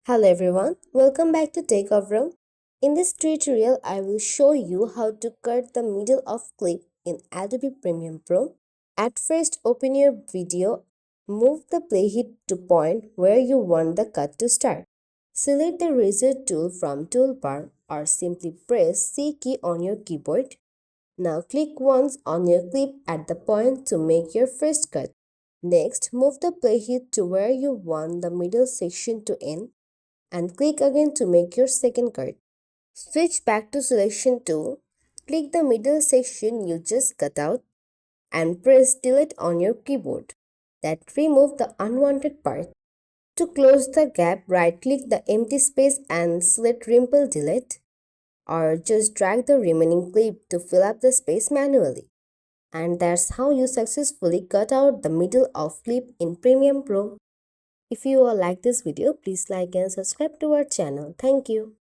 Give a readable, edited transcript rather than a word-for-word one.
Hello everyone, welcome back to Techavro. In this tutorial, I will show you how to cut the middle of clip in Adobe Premiere Pro. At first, open your video, move the playhead to point where you want the cut to start. Select the razor tool from toolbar or simply press C key on your keyboard. Now click once on your clip at the point to make your first cut. Next, move the playhead to where you want the middle section to end and click again to make your second cut. Switch back to selection tool, click the middle section you just cut out and press delete on your keyboard. That remove the unwanted part. To close the gap, right click the empty space and select Rimple Delete, or just drag the remaining clip to fill up the space manually. And that's how you successfully cut out the middle of clip in Premiere Pro. If you all like this video, please like and subscribe to our channel. Thank you.